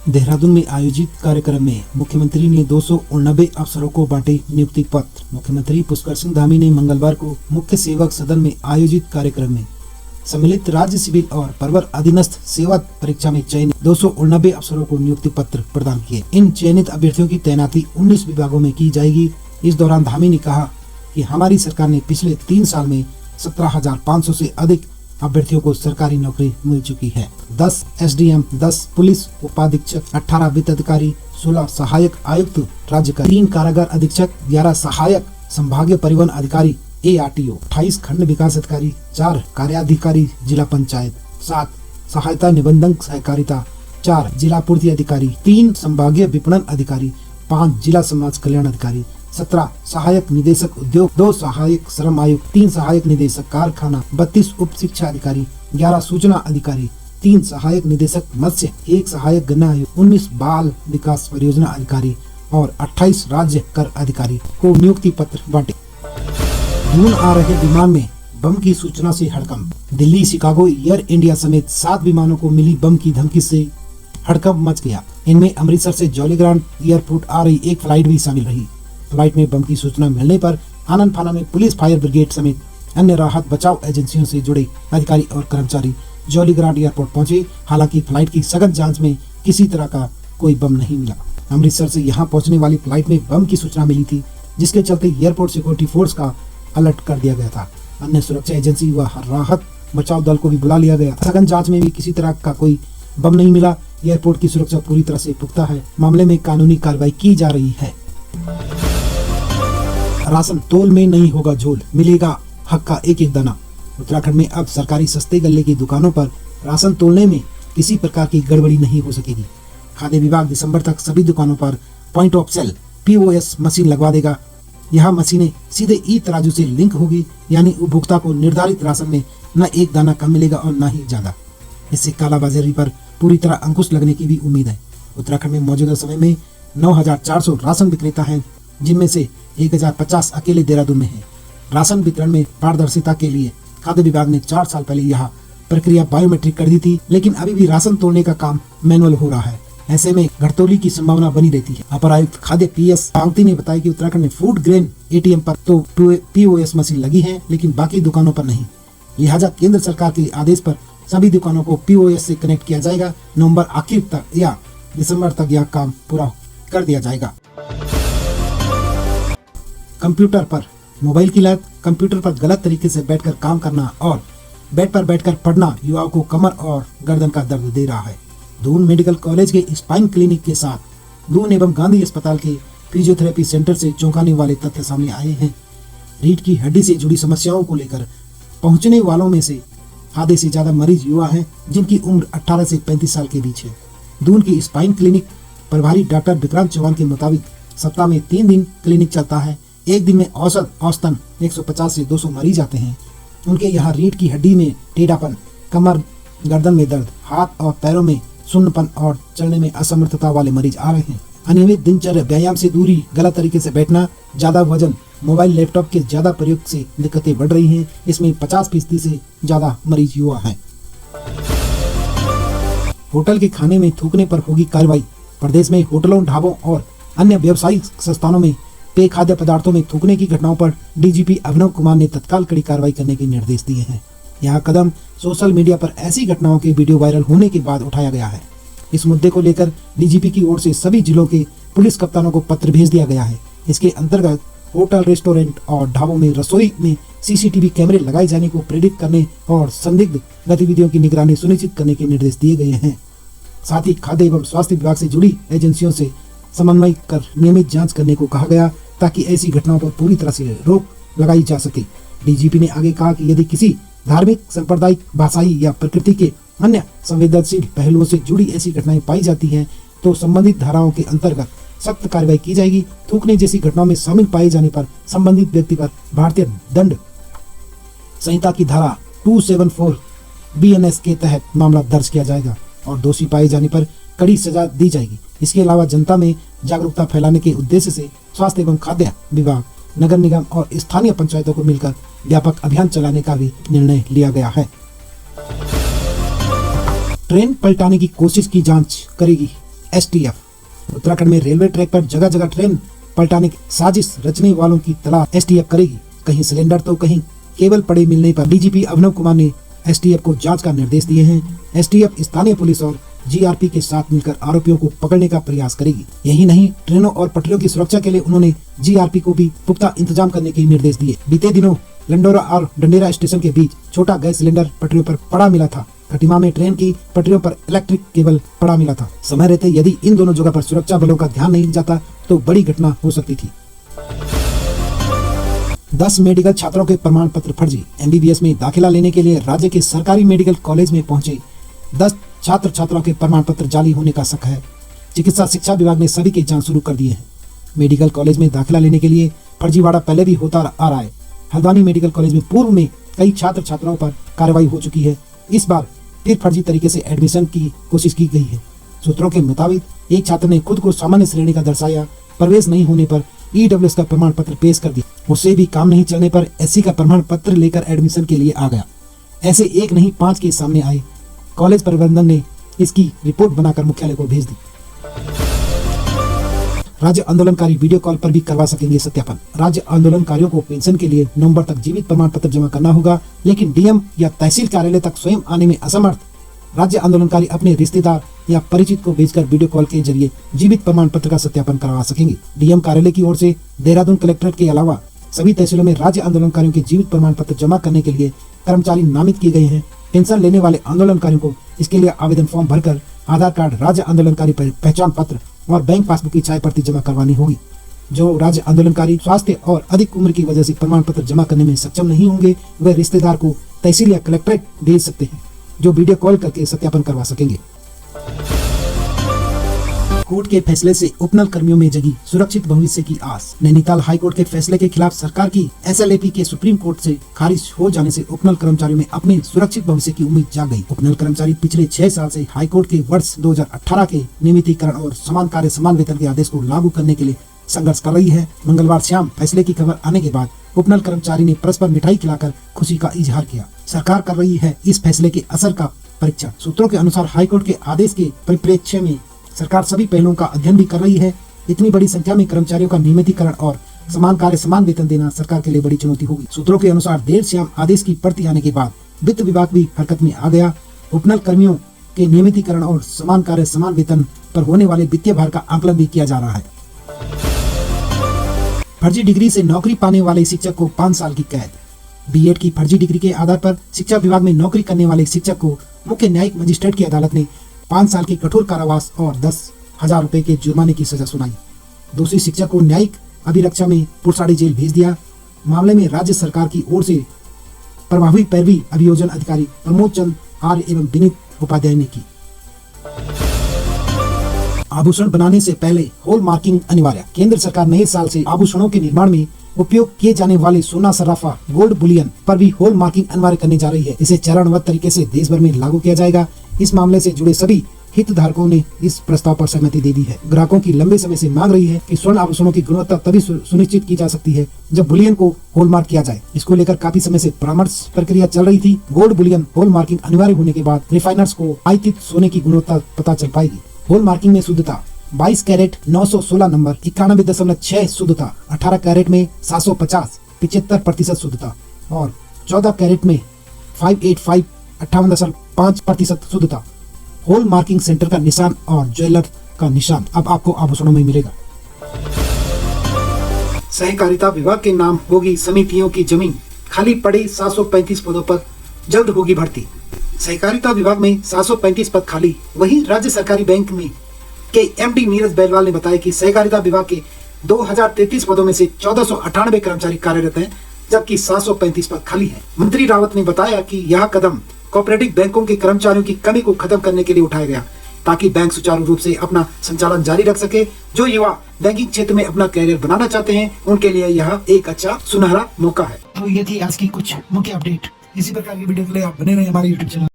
देहरादून में आयोजित कार्यक्रम में मुख्यमंत्री ने 289 अफसरों को बांटे नियुक्ति पत्र। मुख्यमंत्री पुष्कर सिंह धामी ने मंगलवार को मुख्य सेवक सदन में आयोजित कार्यक्रम में सम्मिलित राज्य सिविल और प्रवर अधीनस्थ सेवा परीक्षा में चयनित 289 अफसरों को नियुक्ति पत्र प्रदान किए। इन चयनित अभ्यर्थियों की तैनाती 19 विभागों में की जाएगी। इस दौरान धामी ने कहा कि हमारी सरकार ने पिछले 3 साल में 17,500 से अधिक अभ्यर्थियों को सरकारी नौकरी मिल चुकी है। 10 एसडीएम, 10 पुलिस उपाधीक्षक, 18 वित्त अधिकारी, 16 सहायक आयुक्त राज्य का, 3 कारागार अधीक्षक, 11 सहायक संभागीय परिवहन अधिकारी ARTO, 28 खंड विकास अधिकारी, 4 कार्याधिकारी जिला पंचायत, 7 सहायता निबंधन सहकारिता, 4 जिला पूर्ति अधिकारी, 3 संभागीय विपणन अधिकारी, 5 जिला समाज कल्याण अधिकारी, 17 सहायक निदेशक उद्योग, 2 सहायक श्रम आयुक्त, 3 सहायक निदेशक कारखाना, 32 उप शिक्षा अधिकारी, 11 सूचना अधिकारी, 3 सहायक निदेशक मत्स्य, 1 सहायक गन्ना आयुक्त, 19 बाल विकास परियोजना अधिकारी और 28 राज्य कर अधिकारी को नियुक्ति पत्र बांटे। जून आ रहे विमान में बम की सूचना से हड़कंप। दिल्ली, शिकागो एयर इंडिया समेत 7 विमानों को मिली बम की धमकी से हड़कंप मच गया। इनमें अमृतसर से जॉलीग्रांट एयरपोर्ट आ रही एक फ्लाइट भी शामिल रही। फ्लाइट में बम की सूचना मिलने पर आनन फानन में पुलिस, फायर ब्रिगेड समेत अन्य राहत बचाव एजेंसियों से जुड़े अधिकारी और कर्मचारी जॉलीग्रांट एयरपोर्ट पहुंचे। हालांकि फ्लाइट की सघन जांच में किसी तरह का कोई बम नहीं मिला। अमृतसर से यहां पहुंचने वाली फ्लाइट में बम की सूचना मिली थी, जिसके चलते एयरपोर्ट सिक्योरिटी फोर्स का अलर्ट कर दिया गया था। अन्य सुरक्षा एजेंसी व राहत बचाव दल को भी बुला लिया गया। सघन जांच में भी किसी तरह का कोई बम नहीं मिला। एयरपोर्ट की सुरक्षा पूरी तरह से पुख्ता है। मामले में कानूनी कार्रवाई की जा रही है। राशन तोल में नहीं होगा झोल, मिलेगा हक का एक एक दाना। उत्तराखंड में अब सरकारी सस्ते गल्ले की दुकानों पर राशन तोलने में किसी प्रकार की गड़बड़ी नहीं हो सकेगी। खाद्य विभाग दिसंबर तक सभी दुकानों पर point of sale POS machine लगवा देगा। यह मशीनें सीधे ई तराजू से लिंक होगी, यानी उपभोक्ता को निर्धारित राशन में न एक दाना कम मिलेगा और न ही ज्यादा। इससे कालाबाजारी पर पूरी तरह अंकुश लगने की भी उम्मीद है। उत्तराखंड में मौजूदा समय में 9,400 राशन विक्रेता हैं, जिनमें से 1,050 अकेले देहरादून में हैं। राशन वितरण में पारदर्शिता के लिए खाद्य विभाग ने 4 साल पहले यह प्रक्रिया बायोमेट्रिक कर दी थी, लेकिन अभी भी राशन तोड़ने का काम मैनुअल हो रहा है। ऐसे में घटतौली की संभावना बनी रहती है। अपर आयुक्त खाद्य PS पांगती ने बताया कि उत्तराखंड में फूड ग्रेन ATM पर तो POS मशीन लगी है, लेकिन बाकी दुकानों पर नहीं। लिहाजा केंद्र सरकार के आदेश पर सभी दुकानों को POS से कनेक्ट किया जाएगा। नवंबर आखिर तक या दिसंबर तक यह काम पूरा कर दिया जाएगा। कंप्यूटर पर मोबाइल की लत, कंप्यूटर पर गलत तरीके से बैठकर काम करना और बेड पर बैठकर पढ़ना युवाओं को कमर और गर्दन का दर्द दे रहा है। दून मेडिकल कॉलेज के स्पाइन क्लिनिक के साथ दून एवं गांधी अस्पताल के फिजियोथेरेपी सेंटर से चौंकाने वाले तथ्य सामने आए हैं। रीढ़ की हड्डी से जुड़ी समस्याओं को लेकर पहुंचने वालों में से आधे से ज्यादा मरीज युवा हैं, जिनकी उम्र 18 से 35 साल के बीच है। दून की स्पाइन क्लिनिक प्रभारी डॉक्टर विक्रांत चौहान के मुताबिक सप्ताह में 3 दिन क्लिनिक चलता है। एक दिन में औसतन 150 से 200 मरीज आते हैं। उनके यहाँ रीढ़ की हड्डी में टेढ़ापन, कमर गर्दन में दर्द, हाथ और पैरों में सुन्नपन और चलने में असमर्थता वाले मरीज आ रहे हैं। अनियमित दिनचर्या, व्यायाम से दूरी, गलत तरीके से बैठना, ज्यादा वजन, मोबाइल लैपटॉप के ज्यादा प्रयोग से दिक्कतें बढ़ रही हैं। इसमें 50% से ज्यादा मरीज युवा हैं। होटल के खाने में थूकने पर होगी कार्रवाई। प्रदेश में होटलों, ढाबों और अन्य व्यावसायिक संस्थानों में पेय खाद्य पदार्थों में थूकने की घटनाओं पर DGP अभिनव कुमार ने तत्काल कड़ी कार्रवाई करने के निर्देश दिए हैं। यह कदम सोशल मीडिया पर ऐसी घटनाओं के वीडियो वायरल होने के बाद उठाया गया है। इस मुद्दे को लेकर DGP की ओर से सभी जिलों के पुलिस कप्तानों को पत्र भेज दिया गया है। इसके अंतर्गत होटल, रेस्टोरेंट और ढाबों में रसोई में CCTV कैमरे लगाए जाने को प्रेरित करने और संदिग्ध गतिविधियों की निगरानी सुनिश्चित करने के निर्देश दिए गए हैं। साथ ही खाद्य एवं स्वास्थ्य विभाग से जुड़ी एजेंसियों से समन्वय कर नियमित जांच करने को कहा गया, ताकि ऐसी घटनाओं पर पूरी तरह से रोक लगाई जा सके। DGP ने आगे कहा कि यदि किसी धार्मिक, सांप्रदायिक, भाषाई या प्रकृति के अन्य संवेदनशील पहलुओं से जुड़ी ऐसी घटनाएं पाई जाती हैं, तो संबंधित धाराओं के अंतर्गत सख्त कार्रवाई की जाएगी। थूकने जैसी घटनाओं में शामिल पाए जाने पर संबंधित व्यक्ति पर भारतीय दंड संहिता की धारा 274 BNS के तहत मामला दर्ज किया जाएगा और दोषी पाए जाने पर कड़ी सजा दी जाएगी। इसके अलावा जनता में जागरूकता फैलाने के उद्देश्य से स्वास्थ्य एवं खाद्य विभाग, नगर निगम और स्थानीय पंचायतों को मिलकर व्यापक अभियान चलाने का भी निर्णय लिया गया है। ट्रेन पलटाने की कोशिश की जांच करेगी STF। उत्तराखंड में रेलवे ट्रैक पर जगह जगह ट्रेन पलटाने की साजिश रचने वालों की तलाश STF करेगी। कहीं सिलेंडर तो कहीं केबल पड़े मिलने पर DGP अभिनव कुमार ने STF को जांच का निर्देश दिए हैं। STF स्थानीय पुलिस और GRP के साथ मिलकर आरोपियों को पकड़ने का प्रयास करेगी। यही नहीं, ट्रेनों और पटरियों की सुरक्षा के लिए उन्होंने GRP को भी पुख्ता इंतजाम करने के निर्देश दिए। बीते दिनों लंडोरा और डंडेरा स्टेशन के बीच छोटा गैस सिलेंडर पटरियों पर पड़ा मिला था। खटीमा में ट्रेन की पटरियों पर इलेक्ट्रिक केबल पड़ा मिला था। समय रहते यदि इन दोनों जगह पर सुरक्षा बलों का ध्यान नहीं जाता तो बड़ी घटना हो सकती थी। 10 मेडिकल छात्रों के प्रमाण पत्र फर्जी। MBBS में दाखिला लेने के लिए राज्य के सरकारी मेडिकल कॉलेज में पहुंचे 10 छात्र छात्राओं के प्रमाण पत्र जाली होने का शक है। चिकित्सा शिक्षा विभाग ने सभी की जांच शुरू कर दी है। मेडिकल कॉलेज में दाखिला लेने के लिए फर्जीवाड़ा पहले भी होता आ रहा है। हल्द्वानी मेडिकल कॉलेज में पूर्व में कई छात्र छात्राओं पर कार्रवाई हो चुकी है। इस बार फिर फर्जी तरीके से एडमिशन की कोशिश की गई है। सूत्रों के मुताबिक एक छात्र ने खुद को सामान्य श्रेणी का दर्शाया, प्रवेश नहीं होने पर EWS का प्रमाण पत्र पेश कर दिया। उससे भी काम नहीं चलने पर SC का प्रमाण पत्र लेकर एडमिशन के लिए आ गया। ऐसे एक नहीं 5 के सामने आए। कॉलेज प्रबंधन ने इसकी रिपोर्ट बनाकर मुख्यालय को भेज दी। राज्य आंदोलनकारी वीडियो कॉल पर भी करवा सकेंगे सत्यापन। राज्य आंदोलनकारियों को पेंशन के लिए नवंबर तक जीवित प्रमाण पत्र जमा करना होगा, लेकिन DM या तहसील कार्यालय तक स्वयं आने में असमर्थ राज्य आंदोलनकारी अपने रिश्तेदार या परिचित को भेजकर वीडियो कॉल के जरिए जीवित प्रमाण पत्र का सत्यापन करवा सकेंगे। DM कार्यालय की ओर से देहरादून कलेक्ट्रेट के अलावा सभी तहसीलों में राज्य आंदोलनकारियों के जीवित प्रमाण पत्र जमा करने के लिए कर्मचारी नामित किए गए हैं। पेंशन लेने वाले आंदोलनकारियों को इसके लिए आवेदन फॉर्म भरकर आधार कार्ड, राज्य आंदोलनकारी पहचान पत्र और बैंक पासबुक की छाया प्रति जमा करवानी होगी। जो राज्य आंदोलनकारी स्वास्थ्य और अधिक उम्र की वजह से प्रमाण पत्र जमा करने में सक्षम नहीं होंगे, वे रिश्तेदार को तहसील या कलेक्ट्रेट भेज सकते हैं, जो वीडियो कॉल करके सत्यापन करवा सकेंगे। कोर्ट के फैसले से उपनल कर्मियों में जगी सुरक्षित भविष्य की आस। नैनीताल हाईकोर्ट के फैसले के खिलाफ सरकार की SLAP के सुप्रीम कोर्ट से खारिज हो जाने से उपनल कर्मचारियों में अपने सुरक्षित भविष्य की उम्मीद जाग गई। उपनल कर्मचारी पिछले 6 साल से हाईकोर्ट के वर्ष 2018 के नियमितीकरण और समान कार्य समान वेतन के आदेश को लागू करने के लिए संघर्ष कर रही है। मंगलवार शाम फैसले की खबर आने के बाद उपनल कर्मचारी ने परस्पर मिठाई खिलाकर खुशी का इजहार किया। सरकार कर रही है इस फैसले के असर का परीक्षण। सूत्रों के अनुसार हाईकोर्ट के आदेश के परिप्रेक्ष्य में सरकार सभी पहलुओं का अध्ययन भी कर रही है। इतनी बड़ी संख्या में कर्मचारियों का नियमितीकरण और समान कार्य समान वेतन देना सरकार के लिए बड़ी चुनौती होगी। सूत्रों के अनुसार देर शाम आदेश की प्रति आने के बाद वित्त विभाग भी हरकत में आ गया। उपनल कर्मियों के नियमितीकरण और समान कार्य समान वेतन पर होने वाले वित्तीय भार का आकलन भी किया जा रहा है। फर्जी डिग्री से नौकरी पाने वाले शिक्षक को 5 साल की कैद। B.Ed की फर्जी डिग्री के आधार पर शिक्षा विभाग में नौकरी करने वाले शिक्षक को मुख्य न्यायिक मजिस्ट्रेट की अदालत ने 5 साल के कठोर कारावास और 10,000 रुपए के जुर्माने की सजा सुनाई। दूसरी शिक्षक को न्यायिक अभिरक्षा में पुरसाड़ी जेल भेज दिया। मामले में राज्य सरकार की ओर से प्रभावी पैरवी अभियोजन अधिकारी प्रमोद चंद आर्य एवं विनीत उपाध्याय ने की। आभूषण बनाने से पहले हॉल मार्किंग अनिवार्य। केंद्र सरकार नए साल से आभूषणों के निर्माण में उपयोग किए जाने वाले सोना, सराफा, गोल्ड बुलियन पर भी हॉल मार्किंग अनिवार्य करने जा रही है। इसे चरणबद्ध तरीके से देश भर में लागू किया जाएगा। इस मामले से जुड़े सभी हितधारकों ने इस प्रस्ताव पर सहमति दे दी है। ग्राहकों की लंबे समय से मांग रही है कि स्वर्ण आभूषणों की गुणवत्ता तभी सुनिश्चित की जा सकती है जब बुलियन को हॉलमार्क किया जाए। इसको लेकर काफी समय से परामर्श प्रक्रिया चल रही थी। गोल्ड बुलियन हॉल मार्किंग अनिवार्य होने के बाद रिफाइनर्स को आयातित सोने की गुणवत्ता पता चल पाएगी। हॉल मार्किंग में शुद्धता 22 कैरेट 916 नंबर 91.6 शुद्धता, 18 कैरेट में 750 75% शुद्धता और 14 कैरेट में 585 58.5% शुद्धता। हॉल मार्किंग सेंटर का निशान और ज्वेलर का निशान अब आपको आभूषणों में मिलेगा। सहकारिता विभाग के नाम होगी समितियों की जमीन। खाली पड़े 735 पदों पर जल्द होगी भर्ती। सहकारिता विभाग में 735 पद खाली। वहीं राज्य सरकारी बैंक में के MD नीरज बैरवाल ने बताया कि सहकारिता विभाग के 2033 पदों में से 1498 कर्मचारी कार्यरत हैं, जबकि 735 पद खाली हैं। मंत्री रावत ने बताया कि यह कदम कोऑपरेटिव बैंकों के कर्मचारियों की कमी को खत्म करने के लिए उठाया गया, ताकि बैंक सुचारू रूप से अपना संचालन जारी रख सके। जो युवा बैंकिंग क्षेत्र में अपना कैरियर बनाना चाहते हैं, उनके लिए यह एक अच्छा सुनहरा मौका है। तो ये थी आज की कुछ मुख्य अपडेट। इसी प्रकार की वीडियो के लिए आप बने रहे हमारे YouTube चैनल।